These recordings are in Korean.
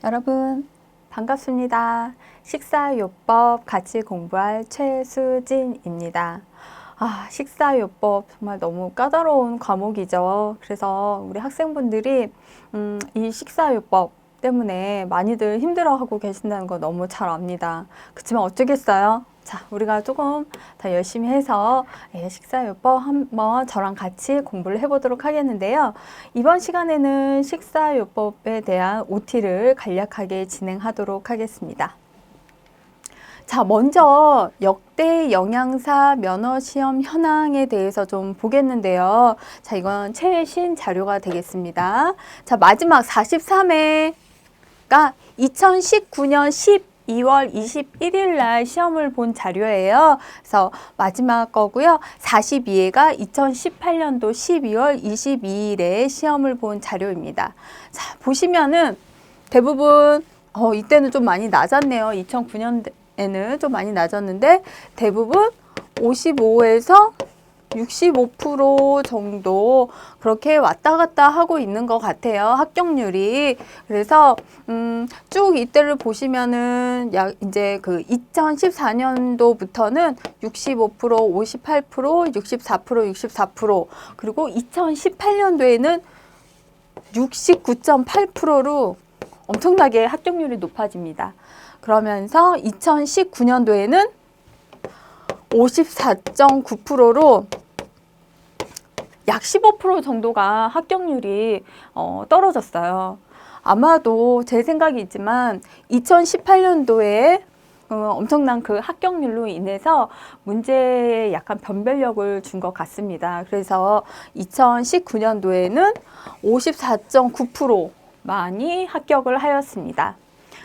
여러분 반갑습니다. 식사요법 같이 공부할 최수진입니다. 식사요법 정말 너무 까다로운 과목이죠. 그래서 우리 학생분들이 이 식사요법 때문에 많이들 힘들어하고 계신다는 거 너무 잘 압니다. 그렇지만 어쩌겠어요. 자, 우리가 조금 더 열심히 해서 식사요법 한번 저랑 같이 공부를 해보도록 하겠는데요. 이번 시간에는 식사요법에 대한 OT를 간략하게 진행하도록 하겠습니다. 자, 먼저 역대 영양사 면허시험 현황에 대해서 좀 보겠는데요. 자, 이건 최신 자료가 되겠습니다. 자, 마지막 43회가 2019년 12월 21일 날 시험을 본 자료예요. 그래서 마지막 거고요. 42회가 2018년도 12월 22일에 시험을 본 자료입니다. 자, 보시면은 대부분 이때는 좀 많이 낮았네요. 2009년에는 좀 많이 낮았는데 대부분 55에서 65% 정도 그렇게 왔다 갔다 하고 있는 것 같아요. 합격률이. 그래서 쭉 이때를 보시면은 이제 그 2014년도부터는 65%, 58%, 64%, 64% 그리고 2018년도에는 69.8%로 엄청나게 합격률이 높아집니다. 그러면서 2019년도에는 54.9%로 약 15% 정도가 합격률이 떨어졌어요. 아마도 제 생각이지만 2018년도에 엄청난 그 합격률로 인해서 문제에 약간 변별력을 준 것 같습니다. 그래서 2019년도에는 54.9% 많이 합격을 하였습니다.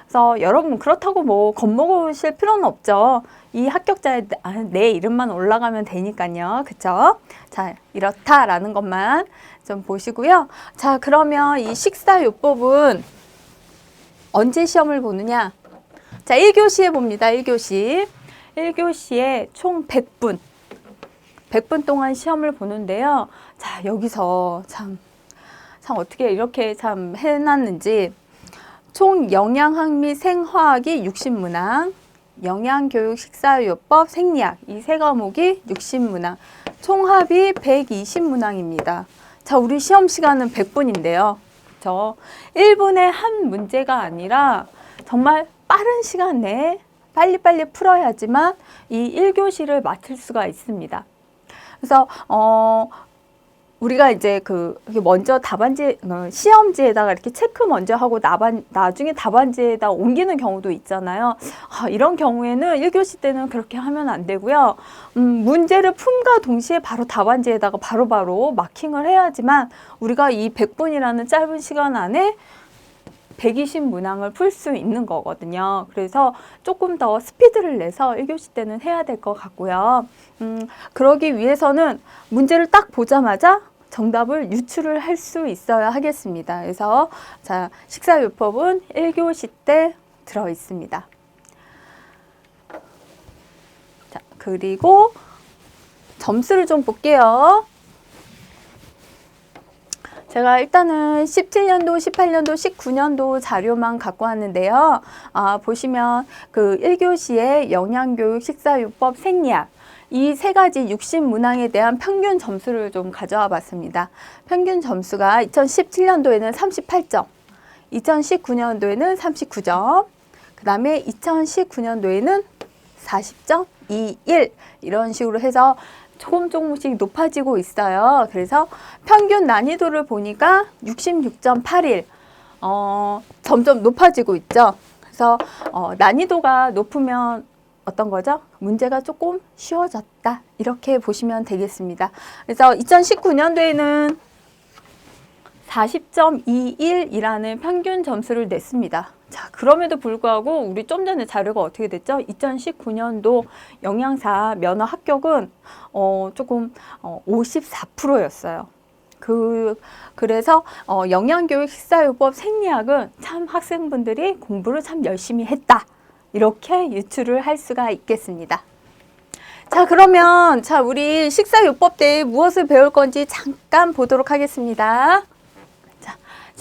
그래서 여러분 그렇다고 뭐 겁먹으실 필요는 없죠. 이 합격자의 내 이름만 올라가면 되니까요. 그쵸? 자, 이렇다라는 것만 좀 보시고요. 자, 그러면 이 식사요법은 언제 시험을 보느냐? 자, 1교시에 봅니다. 1교시. 1교시에 총 100분. 100분 동안 시험을 보는데요. 자, 여기서 참 어떻게 이렇게 참 해놨는지. 총 영양학 및 생화학이 60문항, 영양교육 식사요법 생리학 이 세 과목이 60문항, 총합이 120문항입니다. 자, 우리 시험 시간은 100분인데요. 그렇죠? 1분에 한 문제가 아니라 정말 빠른 시간 내에 빨리빨리 풀어야지만 이 1교시를 마칠 수가 있습니다. 그래서 우리가 이제 먼저 답안지, 시험지에다가 이렇게 체크 먼저 하고 나중에 답안지에다 옮기는 경우도 있잖아요. 이런 경우에는 1교시 때는 그렇게 하면 안 되고요. 문제를 품과 동시에 바로 답안지에다가 바로바로 마킹을 해야지만 우리가 이 100분이라는 짧은 시간 안에 120문항을 풀 수 있는 거거든요. 그래서 조금 더 스피드를 내서 1교시 때는 해야 될 것 같고요. 그러기 위해서는 문제를 딱 보자마자 정답을 유출을 할 수 있어야 하겠습니다. 그래서 자, 식사요법은 1교시 때 들어 있습니다. 자, 그리고 점수를 좀 볼게요. 제가 일단은 17년도, 18년도, 19년도 자료만 갖고 왔는데요. 보시면 그 1교시에 영양교육, 식사요법, 생리학 이 세 가지 60문항에 대한 평균 점수를 좀 가져와 봤습니다. 평균 점수가 2017년도에는 38점, 2019년도에는 39점, 그 다음에 2019년도에는 40.21 이런 식으로 해서 조금씩 높아지고 있어요. 그래서 평균 난이도를 보니까 66.81 점점 높아지고 있죠. 그래서 난이도가 높으면 어떤 거죠? 문제가 조금 쉬워졌다. 이렇게 보시면 되겠습니다. 그래서 2019년도에는 40.21이라는 평균 점수를 냈습니다. 자, 그럼에도 불구하고 우리 좀 전에 자료가 어떻게 됐죠? 2019년도 영양사 면허 합격은 조금 54%였어요. 그래서 영양교육 식사요법 생리학은 참 학생분들이 공부를 참 열심히 했다. 이렇게 유출을 할 수가 있겠습니다. 자, 그러면 우리 식사요법 때 무엇을 배울 건지 잠깐 보도록 하겠습니다.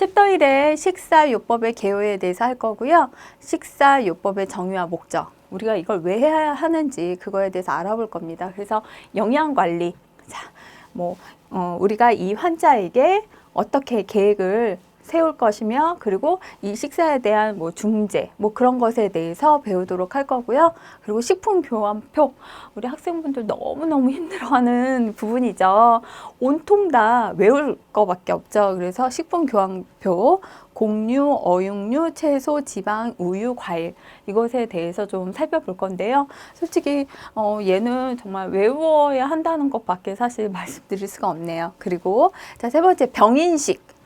챕터 1에 식사요법의 개요에 대해서 할 거고요. 식사요법의 정의와 목적, 우리가 이걸 왜 해야 하는지 그거에 대해서 알아볼 겁니다. 그래서 영양관리, 자, 우리가 이 환자에게 어떻게 계획을 세울 것이며, 그리고 이 식사에 대한 중재, 그런 것에 대해서 배우도록 할 거고요. 그리고 식품교환표, 우리 학생분들 너무너무 힘들어하는 부분이죠. 온통 다 외울 거밖에 없죠. 그래서 식품교환표, 곡류, 어육류, 채소, 지방, 우유, 과일, 이것에 대해서 좀 살펴볼 건데요. 솔직히 얘는 정말 외워야 한다는 것밖에 사실 말씀드릴 수가 없네요. 그리고 자, 세 번째, 병인식.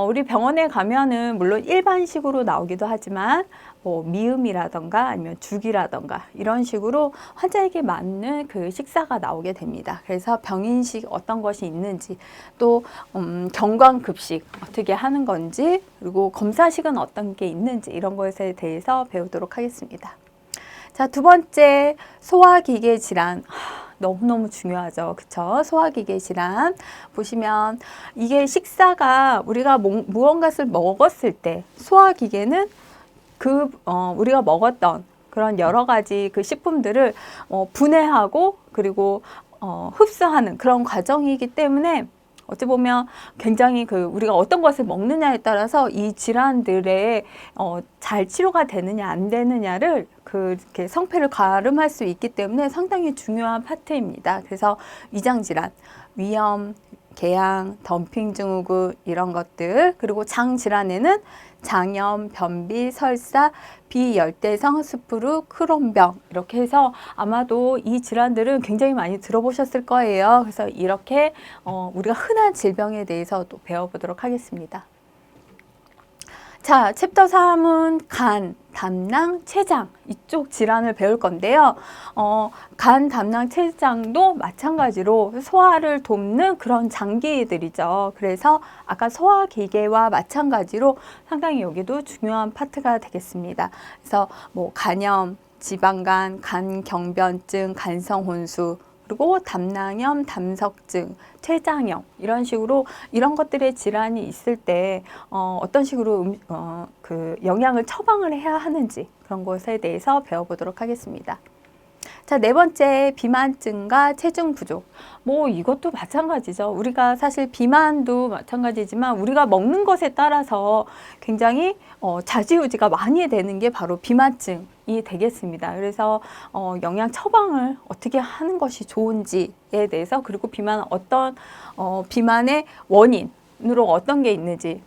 우리 병원에 가면은 물론 일반식으로 나오기도 하지만 미음이라던가 아니면 죽이라던가 이런 식으로 환자에게 맞는 그 식사가 나오게 됩니다. 그래서 병인식 어떤 것이 있는지, 또 경광급식 어떻게 하는 건지, 그리고 검사식은 어떤 게 있는지, 이런 것에 대해서 배우도록 하겠습니다. 자, 두 번째, 소화기계 질환. 너무너무 중요하죠. 그쵸? 소화기계 질환. 보시면 이게 식사가 우리가 무언가를 먹었을 때 소화기계는 우리가 먹었던 그런 여러 가지 그 식품들을 분해하고 그리고 흡수하는 그런 과정이기 때문에 어찌 보면 굉장히 우리가 어떤 것을 먹느냐에 따라서 이 질환들의 잘 치료가 되느냐 안 되느냐를 이렇게 성패를 가름할 수 있기 때문에 상당히 중요한 파트입니다. 그래서 위장질환, 위염, 궤양, 덤핑 증후군 이런 것들, 그리고 장 질환에는 장염, 변비, 설사, 비열대성, 스프루, 크론병, 이렇게 해서 아마도 이 질환들은 굉장히 많이 들어보셨을 거예요. 그래서 이렇게 우리가 흔한 질병에 대해서 또 배워보도록 하겠습니다. 자, 챕터 3은 간, 담낭, 췌장, 이쪽 질환을 배울 건데요. 간, 담낭, 췌장도 마찬가지로 소화를 돕는 그런 장기들이죠. 그래서 아까 소화기계와 마찬가지로 상당히 여기도 중요한 파트가 되겠습니다. 그래서 간염, 지방간, 간경변증, 간성혼수, 그리고 담낭염, 담석증, 췌장염, 이런 식으로 이런 것들의 질환이 있을 때 어떤 식으로 영양을 처방을 해야 하는지, 그런 것에 대해서 배워보도록 하겠습니다. 자, 네 번째, 비만증과 체중 부족. 이것도 마찬가지죠. 우리가 사실 비만도 마찬가지지만 우리가 먹는 것에 따라서 굉장히 좌지우지가 많이 되는 게 바로 비만증이 되겠습니다. 그래서 영양 처방을 어떻게 하는 것이 좋은지에 대해서, 그리고 비만의 원인으로 어떤 게 있는지,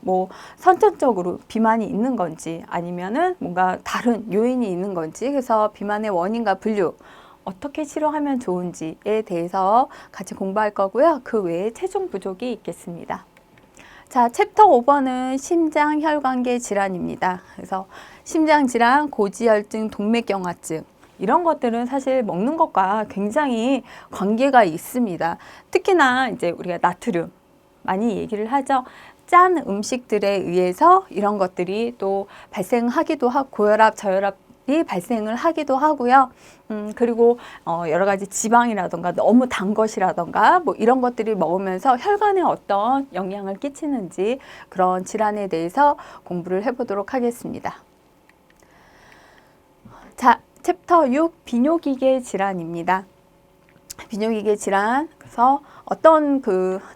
선천적으로 비만이 있는 건지 아니면은 뭔가 다른 요인이 있는 건지, 그래서 비만의 원인과 분류, 어떻게 치료하면 좋은지에 대해서 같이 공부할 거고요. 그 외에 체중 부족이 있겠습니다. 자, 챕터 5번은 심장 혈관계 질환입니다. 그래서 심장 질환, 고지혈증, 동맥경화증, 이런 것들은 사실 먹는 것과 굉장히 관계가 있습니다. 특히나 이제 우리가 나트륨 많이 얘기를 하죠. 짠 음식들에 의해서 이런 것들이 또 발생하기도 하고, 고혈압, 저혈압이 발생을 하기도 하고요. 그리고 여러 가지 지방이라던가 너무 단 것이라던가 이런 것들이 먹으면서 혈관에 어떤 영향을 끼치는지, 그런 질환에 대해서 공부를 해보도록 하겠습니다. 자, 챕터 6, 비뇨기계 질환입니다. 비뇨기계 질환, 그래서 어떤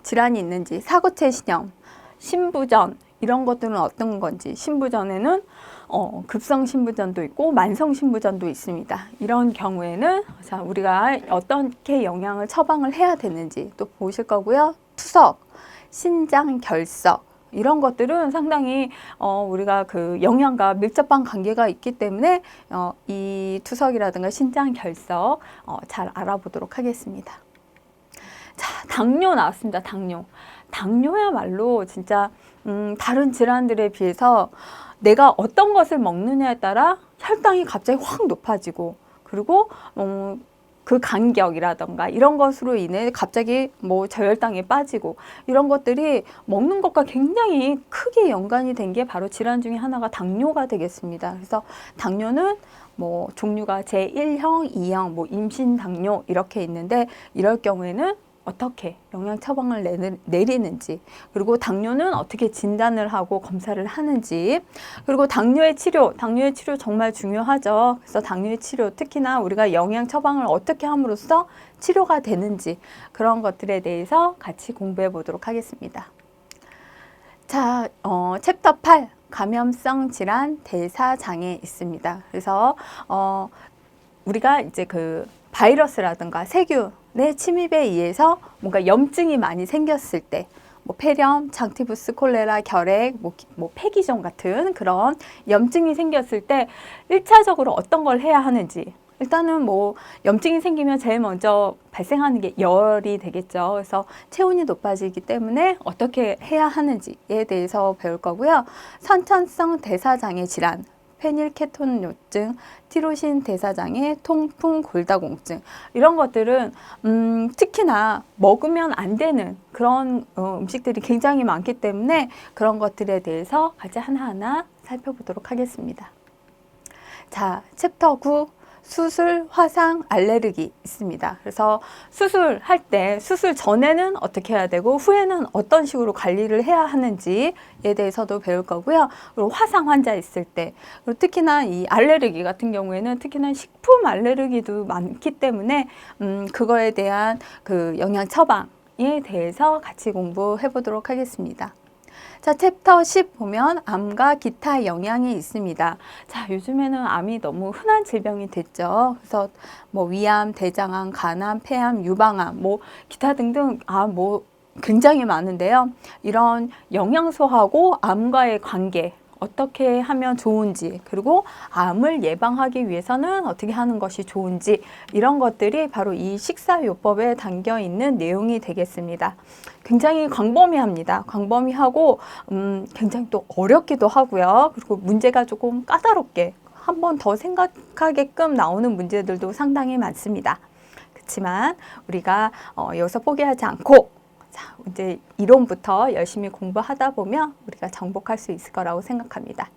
질환이 있는지, 사구체신염, 신부전, 이런 것들은 어떤 건지, 신부전에는 급성 신부전도 있고 만성 신부전도 있습니다. 이런 경우에는 자, 우리가 어떻게 영양을 처방을 해야 되는지 또 보실 거고요. 투석, 신장 결석, 이런 것들은 상당히 우리가 영양과 밀접한 관계가 있기 때문에 이 투석이라든가 신장 결석 잘 알아보도록 하겠습니다. 자, 당뇨 나왔습니다. 당뇨야말로 진짜 다른 질환들에 비해서 내가 어떤 것을 먹느냐에 따라 혈당이 갑자기 확 높아지고, 그리고 그 간격이라던가 이런 것으로 인해 갑자기 저혈당이 빠지고, 이런 것들이 먹는 것과 굉장히 크게 연관이 된 게 바로 질환 중에 하나가 당뇨가 되겠습니다. 그래서 당뇨는 종류가 제1형, 2형, 임신 당뇨 이렇게 있는데, 이럴 경우에는 어떻게 영양 처방을 내리는지, 그리고 당뇨는 어떻게 진단을 하고 검사를 하는지, 그리고 당뇨의 치료 정말 중요하죠. 그래서 당뇨의 치료, 특히나 우리가 영양 처방을 어떻게 함으로써 치료가 되는지, 그런 것들에 대해서 같이 공부해 보도록 하겠습니다. 자, 챕터 8, 감염성 질환 대사장애 있습니다. 그래서 우리가 이제 그 바이러스라든가 세균의 침입에 의해서 뭔가 염증이 많이 생겼을 때, 뭐 폐렴, 장티푸스, 콜레라, 결핵, 뭐 폐기종 같은 그런 염증이 생겼을 때 1차적으로 어떤 걸 해야 하는지, 일단은 뭐 염증이 생기면 제일 먼저 발생하는 게 열이 되겠죠. 그래서 체온이 높아지기 때문에 어떻게 해야 하는지에 대해서 배울 거고요. 선천성 대사장애 질환, 페닐케톤요증, 티로신 대사장애, 통풍, 골다공증, 이런 것들은 특히나 먹으면 안 되는 그런 음식들이 굉장히 많기 때문에 그런 것들에 대해서 같이 하나하나 살펴보도록 하겠습니다. 자, 챕터 9, 수술, 화상, 알레르기 있습니다. 그래서 수술할 때, 수술 전에는 어떻게 해야 되고 후에는 어떤 식으로 관리를 해야 하는지에 대해서도 배울 거고요. 그리고 화상 환자 있을 때, 그리고 특히나 이 알레르기 같은 경우에는 특히나 식품 알레르기도 많기 때문에 그거에 대한 그 영양 처방에 대해서 같이 공부해 보도록 하겠습니다. 자, 챕터 10 보면 암과 기타 영향이 있습니다. 자, 요즘에는 암이 너무 흔한 질병이 됐죠. 그래서 뭐 위암, 대장암, 간암, 폐암, 유방암, 뭐 기타 등등 뭐 굉장히 많은데요. 이런 영양소하고 암과의 관계, 어떻게 하면 좋은지, 그리고 암을 예방하기 위해서는 어떻게 하는 것이 좋은지, 이런 것들이 바로 이 식사요법에 담겨 있는 내용이 되겠습니다. 굉장히 광범위합니다. 광범위하고 굉장히 또 어렵기도 하고요. 그리고 문제가 조금 까다롭게 한 번 더 생각하게끔 나오는 문제들도 상당히 많습니다. 그렇지만 우리가 여기서 포기하지 않고, 자, 이제 이론부터 열심히 공부하다 보면 우리가 정복할 수 있을 거라고 생각합니다.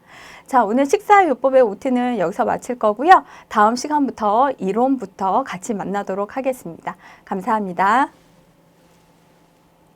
자, 오늘 식사요법의 OT는 여기서 마칠 거고요. 다음 시간부터 이론부터 같이 만나도록 하겠습니다. 감사합니다.